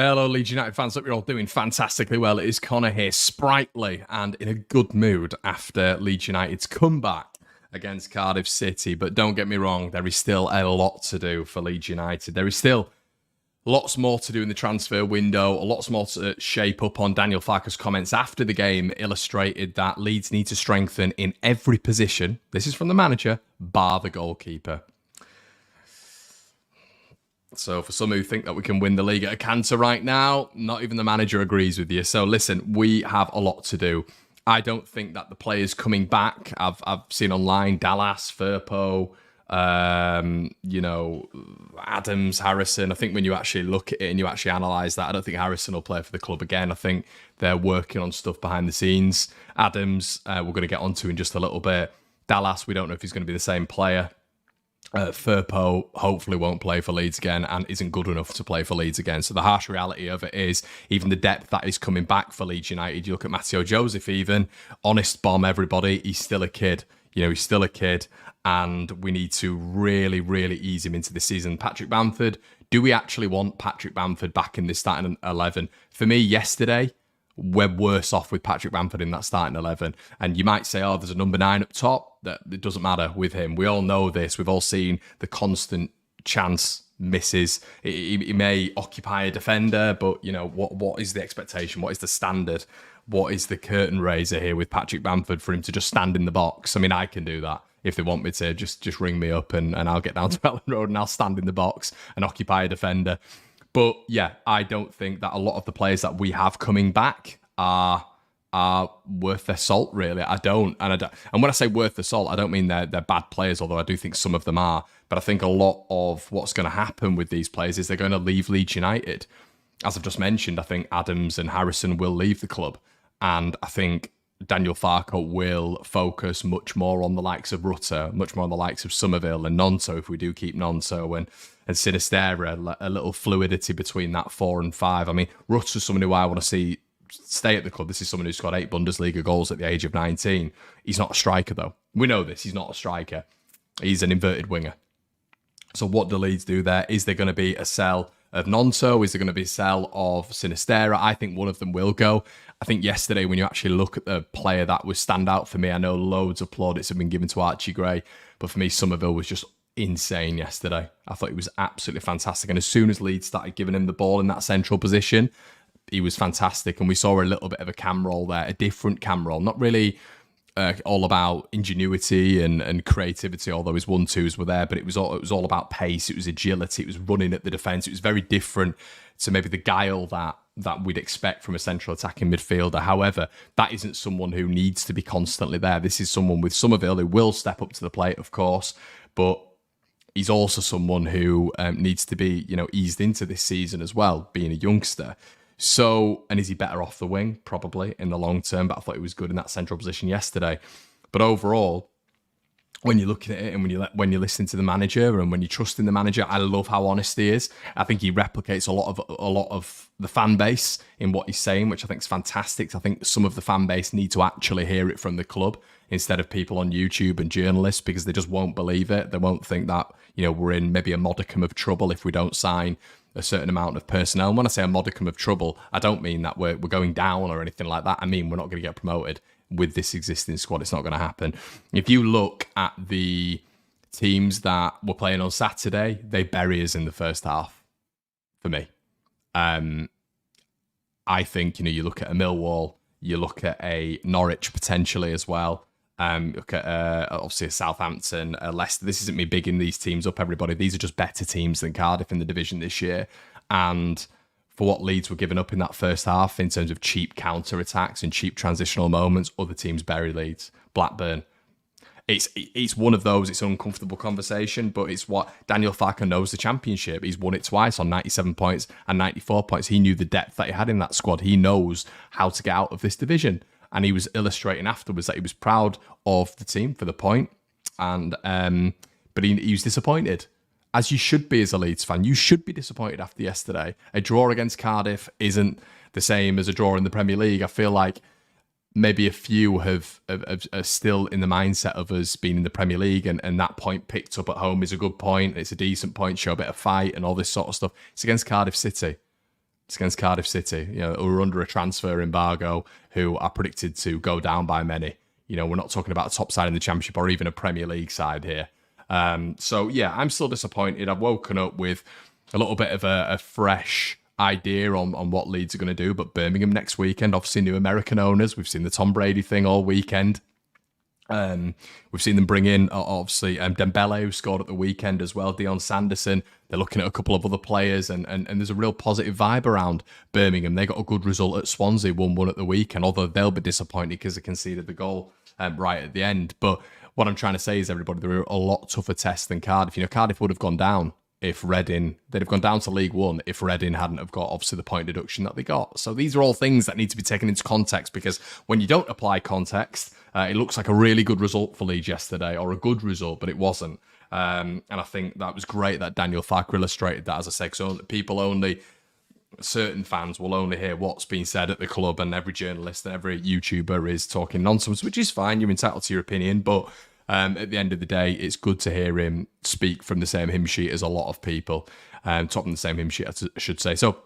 Hello, Leeds United fans. Hope you're all doing fantastically well. It is Conor here, sprightly and in a good mood after Leeds United's comeback against Cardiff City. But don't get me wrong, there is still a lot to do for Leeds United. There is still lots more to do in the transfer window, lots more to shape up on. Daniel Thacker's comments after the game illustrated that Leeds need to strengthen in every position. This is from the manager, bar the goalkeeper. So for some who think that we can win the league at a canter right now, not even the manager agrees with you. So listen, we have a lot to do. I don't think that the players coming back, I've seen online, Dallas, Firpo, Adams, Harrison. I think when you actually look at it and you actually analyse that, I don't think Harrison will play for the club again. I think they're working on stuff behind the scenes. Adams, we're going to get onto in just a little bit. Dallas, we don't know if he's going to be the same player. Firpo hopefully won't play for Leeds again and isn't good enough to play for Leeds again. So the harsh reality of it is even the depth that is coming back for Leeds United. You look at Matteo Joseph even, honest bomb everybody, he's still a kid. He's still a kid and we need to really, really ease him into the season. Patrick Bamford, do we actually want Patrick Bamford back in this starting 11? For me, yesterday, we're worse off with Patrick Bamford in that starting 11. And you might say, there's a number 9 up top. That it doesn't matter with him. We all know this. We've all seen the constant chance misses. He may occupy a defender, but what is the expectation? What is the standard? What is the curtain raiser here with Patrick Bamford for him to just stand in the box? I mean, I can do that. If they want me to, just ring me up and I'll get down to Ellen Road and I'll stand in the box and occupy a defender. But yeah, I don't think that a lot of the players that we have coming back are worth their salt, really. I don't. And when I say worth the salt, I don't mean they're bad players, although I do think some of them are. But I think a lot of what's going to happen with these players is they're going to leave Leeds United. As I've just mentioned, I think Adams and Harrison will leave the club. And I think Daniel Thacker will focus much more on the likes of Rutter, much more on the likes of Somerville and Nonto, if we do keep Nonto, and Sinistera, a little fluidity between that 4 and 5. I mean, Rutter's someone who I want to see stay at the club. This is someone who scored 8 Bundesliga goals at the age of 19. He's not a striker, though. We know this. He's not a striker. He's an inverted winger. So what do Leeds do there? Is there going to be a sell of Nonto? Is there going to be a sell of Sinistera? I think one of them will go. I think yesterday, when you actually look at the player that was standout for me, I know loads of plaudits have been given to Archie Gray, but for me, Somerville was just insane yesterday. I thought he was absolutely fantastic. And as soon as Leeds started giving him the ball in that central position, he was fantastic. And we saw a little bit of a cam roll there, a different cam roll, not really all about ingenuity and creativity, although his 1-2s were there, but it was all about pace. It was agility. It was running at the defence. It was very different to maybe the guile that we'd expect from a central attacking midfielder. However, that isn't someone who needs to be constantly there. This is someone with Somerville who will step up to the plate, of course, but he's also someone who needs to be, eased into this season as well, being a youngster. So, and is he better off the wing? Probably in the long term, but I thought he was good in that central position yesterday. But overall, when you're looking at it and when you listen to the manager and when you trust in the manager, I love how honest he is. I think he replicates a lot of the fan base in what he's saying, which I think is fantastic. I think some of the fan base need to actually hear it from the club instead of people on YouTube and journalists, because they just won't believe it. They won't think that, we're in maybe a modicum of trouble if we don't sign a certain amount of personnel. And when I say a modicum of trouble, I don't mean that we're going down or anything like that. I mean, we're not going to get promoted with this existing squad. It's not going to happen. If you look at the teams that were playing on Saturday, they bury us in the first half for me. I think, you look at a Millwall, you look at a Norwich potentially as well. Look at obviously a Southampton, Leicester. This isn't me bigging these teams up, everybody. These are just better teams than Cardiff in the division this year. And for what Leeds were giving up in that first half in terms of cheap counter-attacks and cheap transitional moments, other teams bury Leeds. Blackburn. It's one of those, it's an uncomfortable conversation, but it's what Daniel Thacker knows the Championship. He's won it twice on 97 points and 94 points. He knew the depth that he had in that squad. He knows how to get out of this division. And he was illustrating afterwards that he was proud of the team for the point. And but he was disappointed, as you should be as a Leeds fan. You should be disappointed after yesterday. A draw against Cardiff isn't the same as a draw in the Premier League. I feel like maybe a few are still in the mindset of us being in the Premier League, and that point picked up at home is a good point. It's a decent point, show a bit of fight and all this sort of stuff. It's against Cardiff City. It's against Cardiff City, who are under a transfer embargo, who are predicted to go down by many. We're not talking about a top side in the Championship or even a Premier League side here. So, yeah, I'm still disappointed. I've woken up with a little bit of a fresh idea on what Leeds are going to do, but Birmingham next weekend, obviously new American owners. We've seen the Tom Brady thing all weekend. We've seen them bring in, obviously, Dembele, who scored at the weekend as well, Dion Sanderson. They're looking at a couple of other players, and there's a real positive vibe around Birmingham. They got a good result at Swansea, 1-1 at the weekend, although they'll be disappointed because they conceded the goal right at the end. But what I'm trying to say is, everybody, they're a lot tougher test than Cardiff. Cardiff would have gone down if Reading, they'd have gone down to League One if Reading hadn't have got, obviously, the point deduction that they got. So these are all things that need to be taken into context, because when you don't apply context, it looks like a really good result for Leeds yesterday, or a good result, but it wasn't. And I think that was great that Daniel Thacker illustrated that, as I say, so certain fans will only hear what's being said at the club, and every journalist and every YouTuber is talking nonsense, which is fine. You're entitled to your opinion, but at the end of the day, it's good to hear him speak from the same hymn sheet as a lot of people, top from the same hymn sheet, I should say. So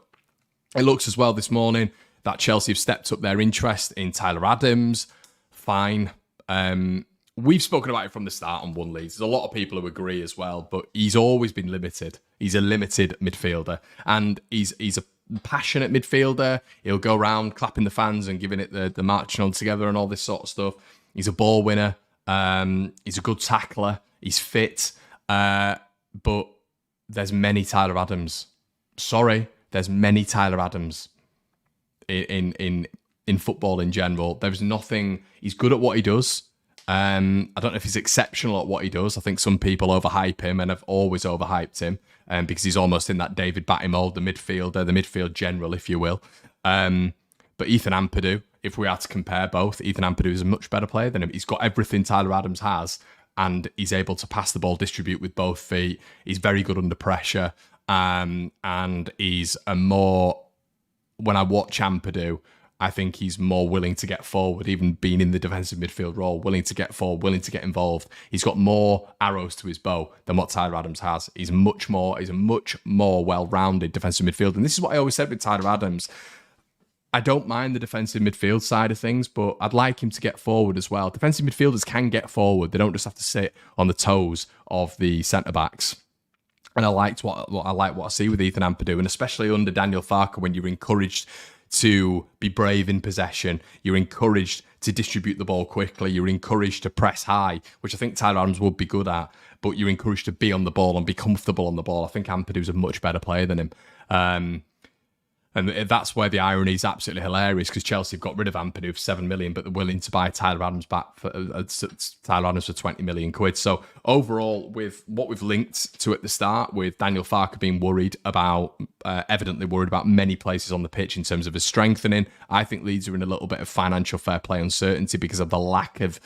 it looks as well this morning that Chelsea have stepped up their interest in Tyler Adams. Fine. We've spoken about it from the start on One Leeds. There's a lot of people who agree as well, but he's always been limited. He's a limited midfielder, and he's a passionate midfielder. He'll go around clapping the fans and giving it the marching on together and all this sort of stuff. He's a ball winner. He's a good tackler. He's fit. But there's many Tyler Adams. Sorry, there's many Tyler Adams in football in general. There's nothing. He's good at what he does. I don't know if he's exceptional at what he does. I think some people overhype him, and have always overhyped him, because he's almost in that David Batty mould, the midfield general, if you will. But Ethan Ampadu, if we are to compare both, Ethan Ampadu is a much better player than him. He's got everything Tyler Adams has, and he's able to pass the ball, distribute with both feet. He's very good under pressure, and he's when I watch Ampadu, I think he's more willing to get forward, even being in the defensive midfield role, willing to get forward, willing to get involved. He's got more arrows to his bow than what Tyler Adams has. He's a much more well-rounded defensive midfielder. And this is what I always said with Tyler Adams. I don't mind the defensive midfield side of things, but I'd like him to get forward as well. Defensive midfielders can get forward. They don't just have to sit on the toes of the centre-backs. And I liked what I see with Ethan Ampadu, and especially under Daniel Thacker, when you're encouraged to be brave in possession, you're encouraged to distribute the ball quickly, you're encouraged to press high, which I think Tyler Adams would be good at, but you're encouraged to be on the ball and be comfortable on the ball. I think Ampadu's a much better player than him. And that's where the irony is absolutely hilarious, because Chelsea have got rid of Ampadu for 7 million, but they're willing to buy Tyler Adams back for £20 million. So overall, with what we've linked to at the start, with Daniel Thacker being evidently worried about many places on the pitch in terms of his strengthening, I think Leeds are in a little bit of financial fair play uncertainty because of the lack of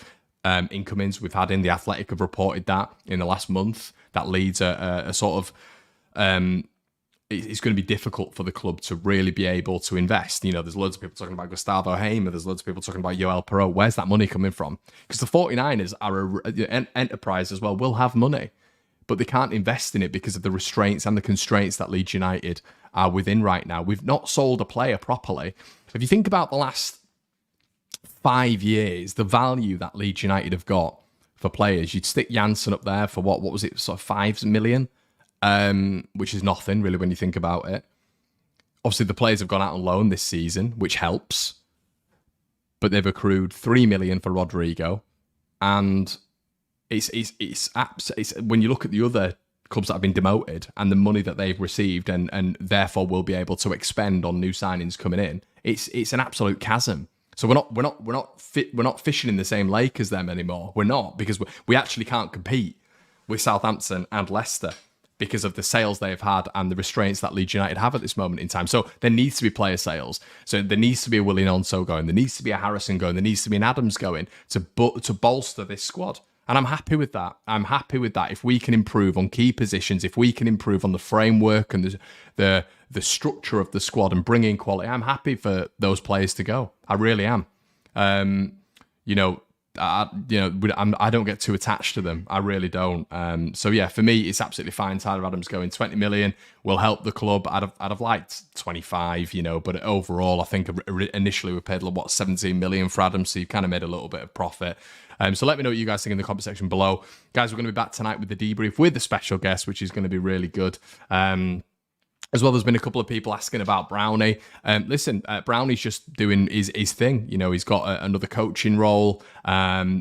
incomings we've had in. The Athletic have reported that in the last month, that Leeds are sort of... it's going to be difficult for the club to really be able to invest. There's loads of people talking about Gustavo Hamer. There's loads of people talking about Joel Perot. Where's that money coming from? Because the 49ers are an enterprise as well, will have money, but they can't invest in it because of the restraints and the constraints that Leeds United are within right now. We've not sold a player properly. If you think about the last 5 years, the value that Leeds United have got for players, you'd stick Janssen up there for what was it, sort of 5 million? Which is nothing really when you think about it. Obviously, the players have gone out on loan this season, which helps, but they've accrued 3 million for Rodrigo, and it's when you look at the other clubs that have been demoted and the money that they've received and therefore will be able to expend on new signings coming in, it's an absolute chasm. So we're not fishing in the same lake as them anymore. We're not, because we actually can't compete with Southampton and Leicester because of the sales they've had and the restraints that Leeds United have at this moment in time. So there needs to be player sales. So there needs to be a Willian Onso going. There needs to be a Harrison going. There needs to be an Adams going to bolster this squad. And I'm happy with that. I'm happy with that. If we can improve on key positions, if we can improve on the framework and the structure of the squad and bring in quality, I'm happy for those players to go. I really am. I don't get too attached to them. I really don't. So yeah, for me, it's absolutely fine. Tyler Adams going 20 million will help the club. I'd have liked 25, but overall, I think initially we paid 17 million for Adams, so you kind of made a little bit of profit. So let me know what you guys think in the comment section below. Guys, we're going to be back tonight with the debrief with the special guest, which is going to be really good. As well, there's been a couple of people asking about Brownie. Listen, Brownie's just doing his thing. He's got another coaching role.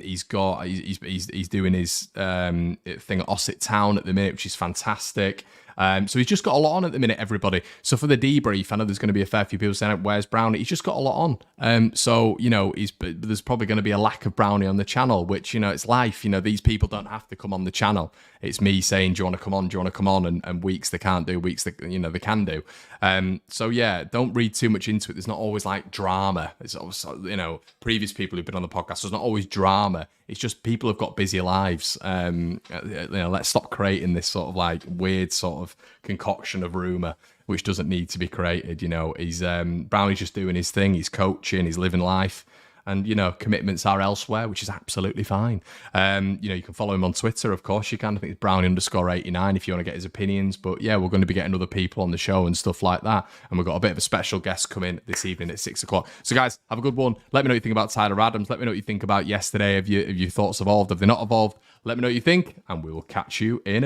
He's doing his thing at Ossett Town at the minute, which is fantastic. So he's just got a lot on at the minute, everybody. So for the debrief, I know there's going to be a fair few people saying, where's Brownie? He's just got a lot on. So, there's probably going to be a lack of Brownie on the channel, which, it's life. These people don't have to come on the channel. It's me saying, do you want to come on? Do you want to come on? And weeks they can't do, weeks they can do. So yeah, don't read too much into it. There's not always like drama. It's always, previous people who've been on the podcast, there's not always drama. It's just people have got busy lives. Let's stop creating this sort of like weird sort of concoction of rumor, which doesn't need to be created. He's Brownie's just doing his thing. He's coaching. He's living life. And, commitments are elsewhere, which is absolutely fine. You can follow him on Twitter, of course you can. I think it's Brownie_89 if you want to get his opinions. But yeah, we're going to be getting other people on the show and stuff like that. And we've got a bit of a special guest coming this evening at 6 o'clock. So guys, have a good one. Let me know what you think about Tyler Adams. Let me know what you think about yesterday. Have your thoughts evolved? Have they not evolved? Let me know what you think. And we will catch you in